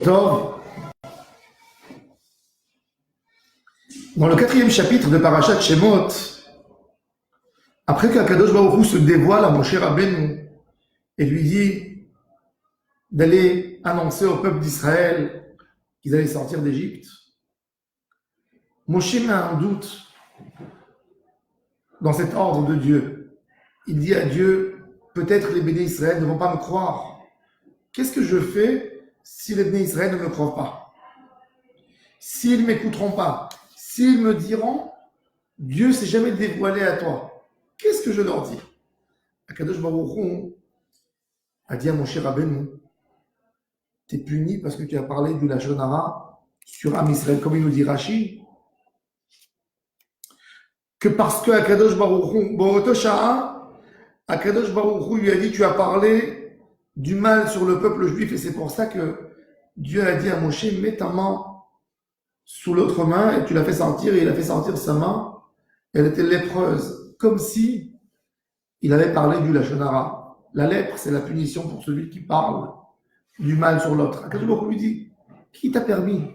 Tov, dans le 4e chapitre de Parashat Shemot, après qu'Akadosh Baruch Hu se dévoile à Moshe Rabbeinu et lui dit d'aller annoncer au peuple d'Israël qu'ils allaient sortir d'Égypte, Moshe met un doute dans cet ordre de Dieu. Il dit à Dieu, peut-être les bénis Israël ne vont pas me croire. Qu'est-ce que je fais si les bénis Israël ne me croient pas? S'ils ne m'écouteront pas, s'ils me diront, Dieu s'est jamais dévoilé à toi, qu'est-ce que je leur dis? Akadosh Baruch Hu a dit à Moshe Rabbeinu, t'es puni parce que tu as parlé du Lachon Hara sur Am Israël, comme il nous dit Rashi, que parce que Akadosh Baruch Hu, Bo'oto Sha'a, Akadosh Baruch Hu lui a dit, tu as parlé du mal sur le peuple juif, et c'est pour ça que Dieu a dit à Moshe, mets ta main sous l'autre main, et tu l'as fait sentir, et il a fait sentir sa main, elle était lépreuse, comme si il avait parlé du Lachon Hara. La lèpre, c'est la punition pour celui qui parle du mal sur l'autre. Akadosh Baruch Hu lui dit, qui t'a permis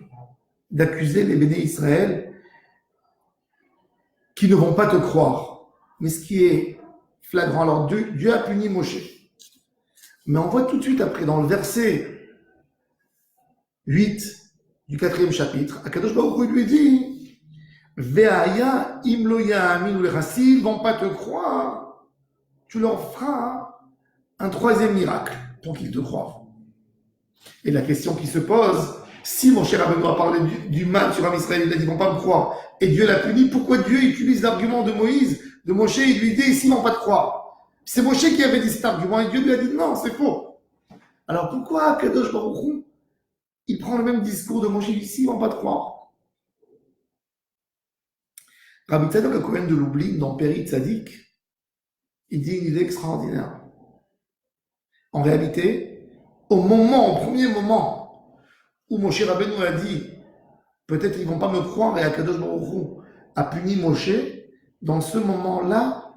d'accuser les bénis Israël qui ne vont pas te croire? Mais ce qui est flagrant, alors Dieu a puni Moshe. Mais on voit tout de suite après, dans le verset 8 du 4e chapitre, Akadosh Baruch Hu lui dit, Ve'aya imlo ya'aminu lecha, s'ils ne vont pas te croire, tu leur feras un troisième miracle pour qu'ils te croient. Et la question qui se pose, si mon cher Rabbeinu a parlé du mal sur Am Israël, il a dit, ils ne vont pas me croire, et Dieu l'a puni, pourquoi Dieu utilise l'argument de Moïse, de Moshe, il lui dit, s'ils ne vont pas te croire? C'est Moshe qui avait dit cet argument, et Dieu lui a dit, non, c'est faux. Alors pourquoi Kadosh Baruch Hu, il prend le même discours de Moshe, ici, ils ne vont pas te croire? Rabbi Tzadok HaKohen de Lublin, dans Périt Tzadik, il dit une idée extraordinaire. En réalité, au premier moment, où Moshe Rabbeinu a dit, peut-être ils ne vont pas me croire, et Akadosh Baruch Hu a puni Moshe, dans ce moment-là,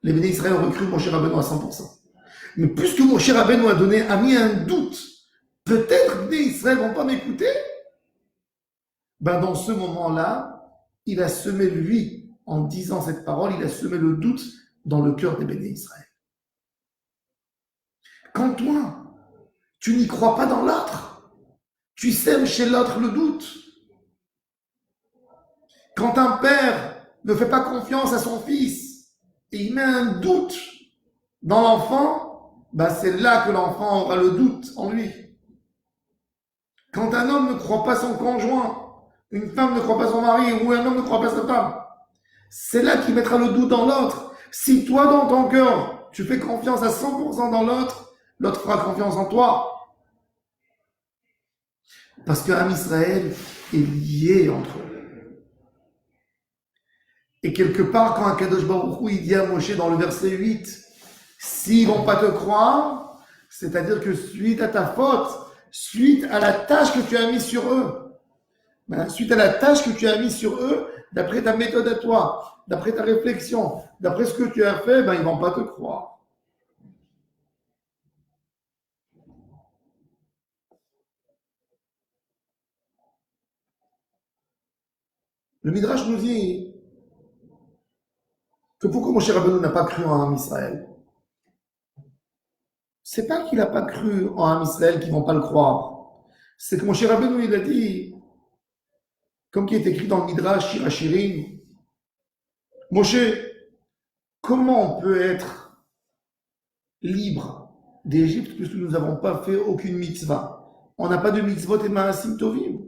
les bénis Israël ont recru Moshe Rabbeinu à 100%. Mais puisque Moshe Rabbeinu a mis un doute, peut-être les bénis Israël ne vont pas m'écouter, ben dans ce moment-là, il a semé, lui, en disant cette parole, il a semé le doute dans le cœur des bénis Israël. Quand toi, tu n'y crois pas dans l'autre, tu sèmes chez l'autre le doute. Quand un père ne fait pas confiance à son fils et il met un doute dans l'enfant, ben c'est là que l'enfant aura le doute en lui. Quand un homme ne croit pas son conjoint, une femme ne croit pas son mari ou un homme ne croit pas sa femme, c'est là qu'il mettra le doute dans l'autre. Si toi, dans ton cœur, tu fais confiance à 100% dans l'autre, l'autre fera confiance en toi. Parce que Am Israël est lié entre eux. Et quelque part, quand Akadosh Baruch Hu, il dit à Moshe dans le verset 8, s'ils ne vont pas te croire, c'est-à-dire que suite à ta faute, suite à la tâche que tu as mise sur eux, suite à la tâche que tu as mise sur eux, d'après ta méthode à toi, d'après ta réflexion, d'après ce que tu as fait, ils ne vont pas te croire. Le Midrash nous dit que pourquoi Moshe Rabbeinu n'a pas cru en Am Israël? C'est pas qu'il n'a pas cru en Am Israël qu'ils ne vont pas le croire. C'est que Moshe Rabbeinu, il a dit, comme qui est écrit dans le Midrash Shir HaShirim, Moshe, comment on peut être libre d'Égypte puisque nous n'avons pas fait aucune mitzvah? On n'a pas de mitzvot et ma'asim tovim.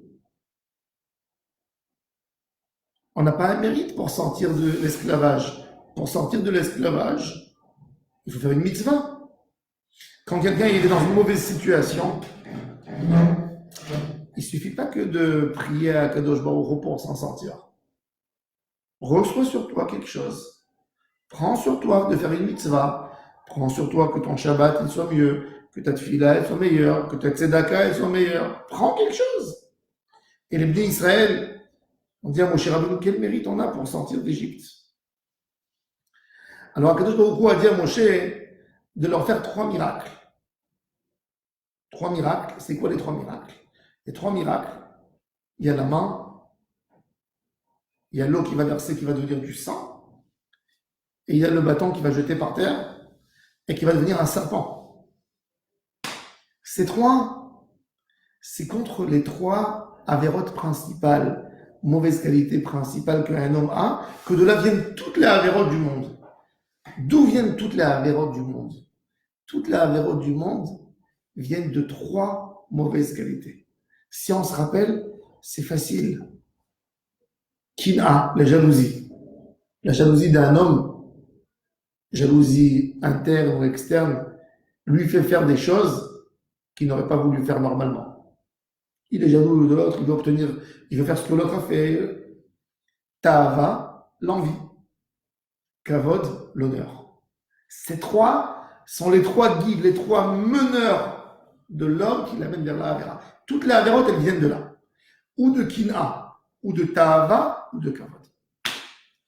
On n'a pas un mérite pour sortir de l'esclavage. Pour sortir de l'esclavage, il faut faire une mitzvah. Quand quelqu'un est dans une mauvaise situation, il ne suffit pas que de prier à Kadosh Baruch Hu pour s'en sortir. Reçois sur toi quelque chose. Prends sur toi de faire une mitzvah. Prends sur toi que ton Shabbat il soit mieux, que ta tefila elle soit meilleure, que ta tzedaka elle soit meilleure. Prends quelque chose. Et les bénis Israël, on dit à Moshe Rabbeinu, quel mérite on a pour sortir d'Égypte? Alors Akadosh Baruch Hu a dit à Moshe de leur faire 3 miracles. 3 miracles, c'est quoi les 3 miracles? Les 3 miracles, il y a la main, il y a l'eau qui va verser, qui va devenir du sang, et il y a le bâton qui va jeter par terre et qui va devenir un serpent. Ces 3, c'est contre les 3 avérotes principales, mauvaise qualité principale qu'un homme a, que de là viennent toutes les avérotes du monde. D'où viennent toutes les avérotes du monde? Toutes les avérotes du monde viennent de 3 mauvaises qualités. Si on se rappelle, c'est facile. Kina, la jalousie. La jalousie d'un homme, jalousie interne ou externe, lui fait faire des choses qu'il n'aurait pas voulu faire normalement. Il est jaloux de l'autre, il veut faire ce que l'autre a fait. Ta'ava, l'envie. Kavod, l'honneur. Ces 3 sont les 3 guides, les 3 meneurs de l'homme qui l'amènent vers la Avera. Toutes les Averotes, elles viennent de là. Ou de Kina, ou de Ta'ava, ou de Kavod.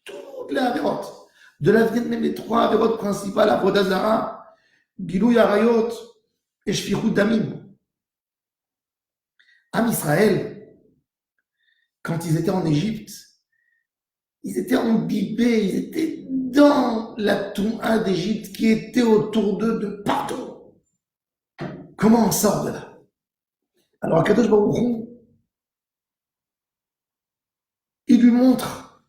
Toutes les Averotes. De là viennent même les 3 Averotes principales, Avodah Zara, Gilou Yarayot et Shfichut Damim. Am Israël, quand ils étaient en Égypte, ils étaient imbibés, ils étaient dans la Touma d'Égypte qui était autour d'eux de partout. Comment on sort de là? Alors, Kadosh Baruch Hu, il lui montre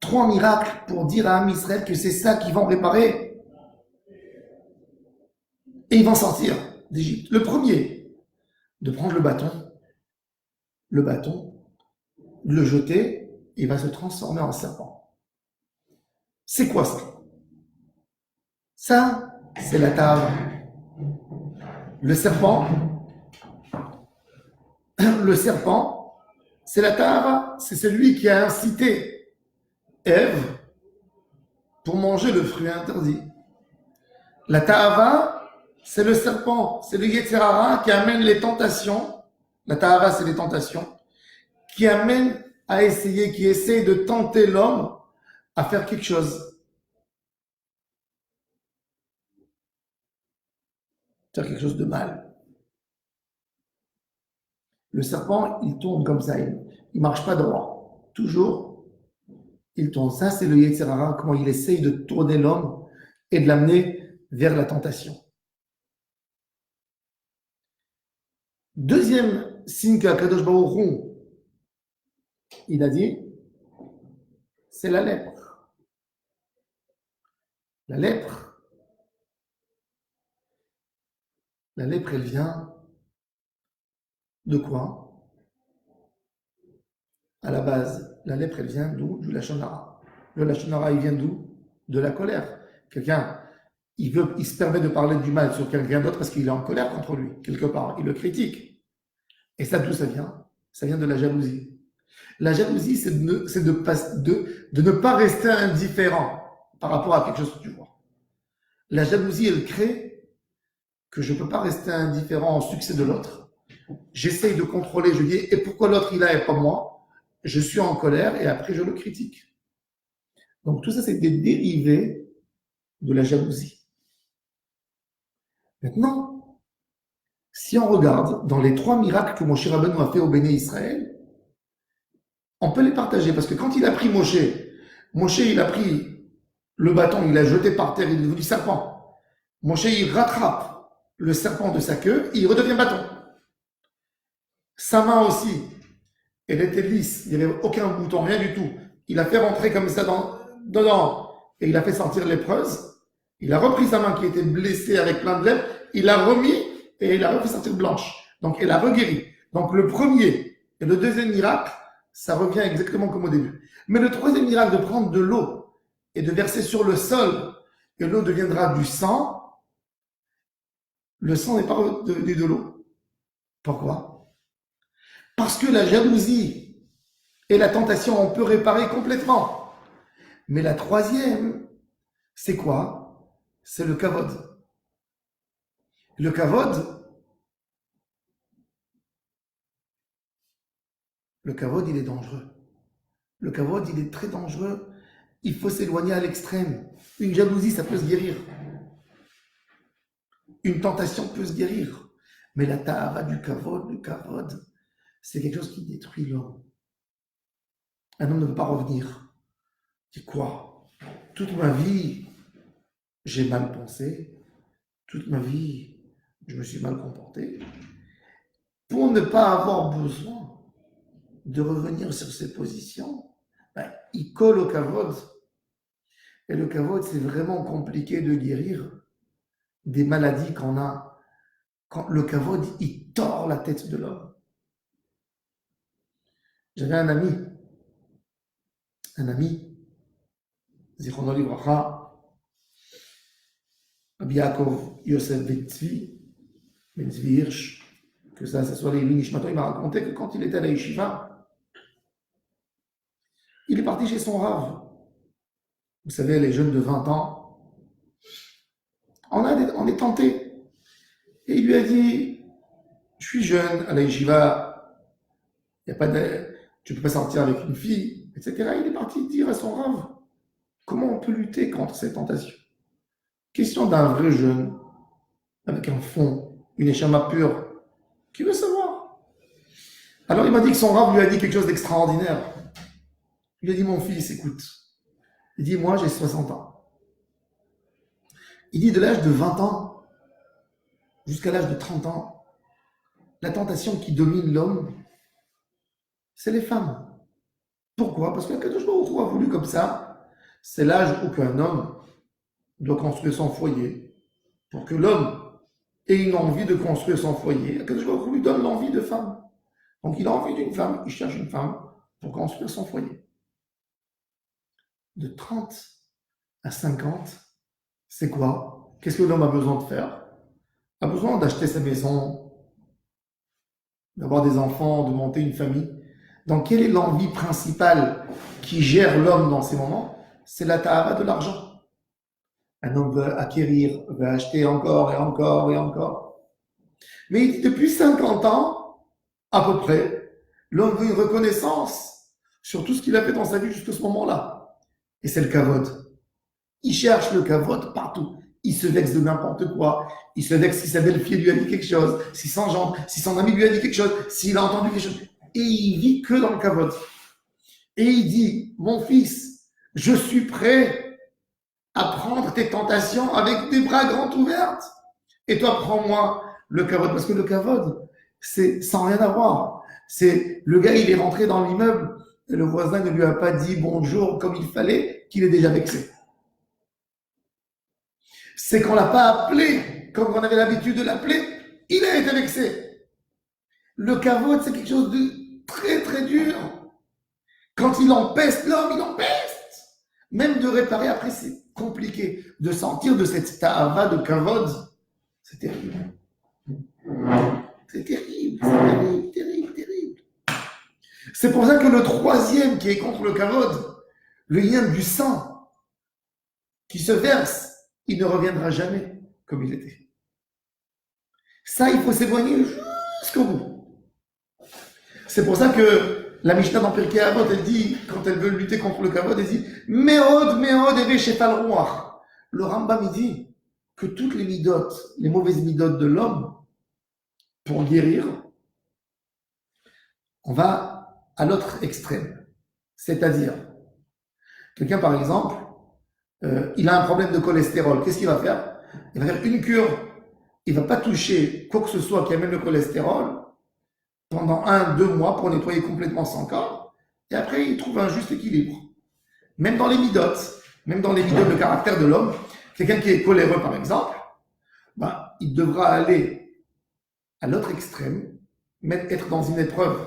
3 miracles pour dire à Am Israël que c'est ça qu'ils vont réparer. Et ils vont sortir d'Égypte. Le premier, de prendre le bâton, de le jeter, il va se transformer en serpent. C'est quoi ça? Ça, c'est la tave. Le serpent, c'est la tave, c'est celui qui a incité Ève pour manger le fruit interdit. La tava, c'est le serpent, c'est le Yetzer Hara qui amène les tentations. La tava, c'est les tentations qui amènent à essayer, qui essaie de tenter l'homme à faire quelque chose. Faire quelque chose de mal. Le serpent, il tourne comme ça, il marche pas droit. Toujours, il tourne. Ça, c'est le Yetzer Hara, comment il essaye de tourner l'homme et de l'amener vers la tentation. Deuxième signe qu'Akadosh Baruch Hu, il a dit, c'est la lèpre. La lèpre, elle vient de quoi? À la base, la lèpre, elle vient d'où? Du Lashon Hara. Le Lashon Hara, il vient d'où? De la colère. Quelqu'un, il se permet de parler du mal sur quelqu'un d'autre parce qu'il est en colère contre lui, quelque part. Il le critique. Et ça, d'où ça vient? Ça vient de la jalousie. La jalousie, c'est de ne pas rester indifférent par rapport à quelque chose que tu vois. La jalousie, elle crée que je ne peux pas rester indifférent au succès de l'autre. J'essaye de contrôler, je dis, et pourquoi l'autre il a et pas moi? Je suis en colère et après je le critique. Donc tout ça, c'est des dérivés de la jalousie. Maintenant, si on regarde dans les 3 miracles que Moshe Rabbeinu a fait au Béné Israël, on peut les partager parce que quand il a pris Moshe, il a pris le bâton, il l'a jeté par terre, il est devenu serpent. Moshe, il rattrape le serpent de sa queue, il redevient bâton. Sa main aussi, elle était lisse, il n'y avait aucun bouton, rien du tout. Il a fait rentrer comme ça dedans et il a fait sortir l'épreuse. Il a repris sa main qui était blessée avec plein de lèvres, il l'a remis et il a refait sortir blanche. Donc elle a reguéri. Donc le premier et le deuxième miracle, ça revient exactement comme au début. Mais le troisième miracle de prendre de l'eau et de verser sur le sol, et l'eau deviendra du sang, le sang n'est pas devenu de l'eau. Pourquoi? Parce que la jalousie et la tentation, on peut réparer complètement. Mais la troisième, c'est quoi? C'est le kavod. Le kavod, il est dangereux. Le kavod, il est très dangereux. Il faut s'éloigner à l'extrême. Une jalousie, ça peut se guérir. Une tentation peut se guérir. Mais la ta'ava du kavod, le kavod, c'est quelque chose qui détruit l'homme. Un homme ne peut pas revenir. C'est quoi? Toute ma vie, j'ai mal pensé. Toute ma vie, je me suis mal comporté. Pour ne pas avoir besoin de revenir sur ses positions, il colle au kavod. Et le kavod, c'est vraiment compliqué de guérir des maladies qu'on a. Quand le kavod, il tord la tête de l'homme. J'avais un ami, Zichrono Livracha, Rabbi Yaakov Yosef Ben Zvi Hirsch, que ça soit les Nishmato, il m'a raconté que quand il était à la yeshiva, il est parti chez son Rav. Vous savez, les jeunes de 20 ans, on est tenté. Et il lui a dit, je suis jeune, à la yeshiva, tu ne peux pas sortir avec une fille, etc. Il est parti dire à son Rav, comment on peut lutter contre cette tentation? Question d'un vrai jeune, avec un fond, une échama pure, qui veut savoir. Alors il m'a dit que son Rav lui a dit quelque chose d'extraordinaire. Il lui a dit, mon fils, écoute. Il dit, moi j'ai 60 ans. Il dit, de l'âge de 20 ans jusqu'à l'âge de 30 ans, la tentation qui domine l'homme, c'est les femmes. Pourquoi? Parce que Kadosh Baruch Hu a voulu comme ça. C'est l'âge où qu'un homme doit construire son foyer. Pour que l'homme ait une envie de construire son foyer, Kadosh Baruch Hu lui donne l'envie de femme. Donc il a envie d'une femme, il cherche une femme pour construire son foyer. De 30 à 50, c'est quoi? Qu'est-ce que l'homme a besoin de faire? A besoin d'acheter sa maison, d'avoir des enfants, de monter une famille. Donc, quelle est l'envie principale qui gère l'homme dans ces moments? C'est la ta'ava de l'argent. Un homme veut acquérir, veut acheter encore et encore et encore. Mais depuis 50 ans, à peu près, l'homme veut une reconnaissance sur tout ce qu'il a fait dans sa vie jusqu'à ce moment-là. Et c'est le kavod. Il cherche le kavod partout. Il se vexe de n'importe quoi. Il se vexe si sa belle-fille lui a dit quelque chose, si son ami lui a dit quelque chose, s'il a entendu quelque chose. Et il vit que dans le kavod. Et il dit, mon fils, je suis prêt à prendre tes tentations avec des bras grands ouverts. Et toi, prends-moi le kavod. Parce que le kavod, c'est sans rien avoir. C'est le gars, il est rentré dans l'immeuble et le voisin ne lui a pas dit bonjour comme il fallait, qu'il est déjà vexé. C'est qu'on l'a pas appelé comme on avait l'habitude de l'appeler, il a été vexé. Le kavod, c'est quelque chose de très très dur. Quand il empeste l'homme, il empeste. Même de réparer après, c'est compliqué. De sortir de cette ta'ava de kavod, c'est terrible. C'est terrible, terrible. C'est pour ça que le troisième qui est contre le kavod, le lien du sang qui se verse, il ne reviendra jamais comme il était. Ça, il faut s'éloigner jusqu'au bout. C'est pour ça que la Mishnah dans Pirkei Avot, elle dit, quand elle veut lutter contre le kavod, elle dit Meod, eve shefal ruach. Le Rambam, il dit que toutes les midotes, les mauvaises midotes de l'homme, pour guérir, on va à l'autre extrême. C'est-à-dire, quelqu'un par exemple, il a un problème de cholestérol. Qu'est-ce qu'il va faire? Il va faire une cure. Il ne va pas toucher quoi que ce soit qui amène le cholestérol pendant 1-2 mois pour nettoyer complètement son corps. Et après, il trouve un juste équilibre. Même dans les midotes, le caractère de l'homme, quelqu'un qui est coléreux par exemple, il devra aller à l'autre extrême, être dans une épreuve,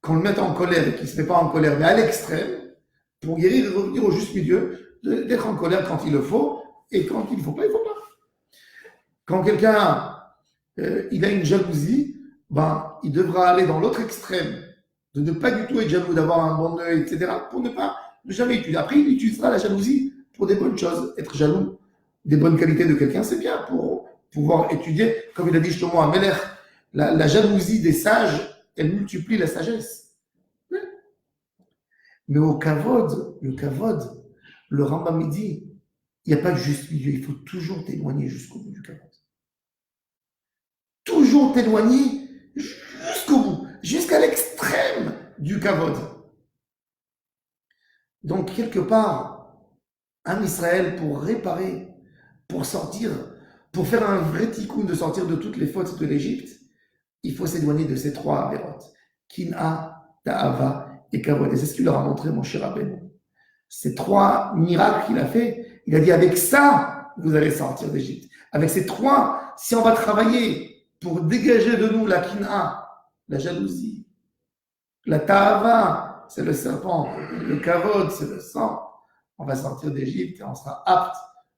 qu'on le mette en colère et qu'il ne se met pas en colère, mais à l'extrême, pour guérir et revenir au juste milieu, d'être en colère quand il le faut, et quand il ne faut pas, il ne faut pas. Quand quelqu'un il a une jalousie, il devra aller dans l'autre extrême, de ne pas du tout être jaloux, d'avoir un bon œil, etc., pour ne jamais utiliser. Après, il utilisera la jalousie pour des bonnes choses. Être jaloux des bonnes qualités de quelqu'un, c'est bien pour pouvoir étudier, comme il a dit justement à Meller, la jalousie des sages, elle multiplie la sagesse. Mais au kavod, le Rambam dit, il n'y a pas de juste milieu, il faut toujours témoigner jusqu'au bout du kavod. Toujours toujours t'éloigner jusqu'au bout, jusqu'à l'extrême du kavod. Donc, quelque part, un Israël, pour réparer, pour sortir, pour faire un vrai tikkun de sortir de toutes les fautes de l'Égypte, il faut s'éloigner de ces trois avérotes. Kin'a, Ta'ava et Kavod. Et c'est ce qu'il leur a montré, mon cher Rabbeinu. Ces trois miracles qu'il a fait, il a dit, avec ça, vous allez sortir d'Égypte. Avec ces trois, si on va travailler pour dégager de nous la Kin'a, la jalousie, la Ta'ava, c'est le serpent, le Kavod, c'est le sang, on va sortir d'Égypte et on sera apte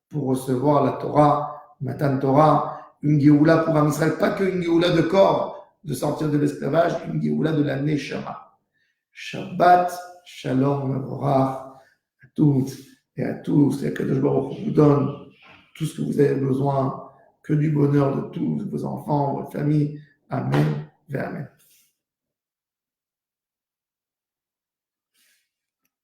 pour recevoir la Torah, Matan Torah, une Géoula pour un Israël, pas qu'une Géoula de corps, de sortir de l'esclavage, une Géoula de la Neshama. Shabbat, Shalom, Mevorach, à toutes et à tous, et à Kadosh Baruch Hu vous donne tout ce que vous avez besoin, que du bonheur de tous vos enfants, votre famille. Amen, et Amen.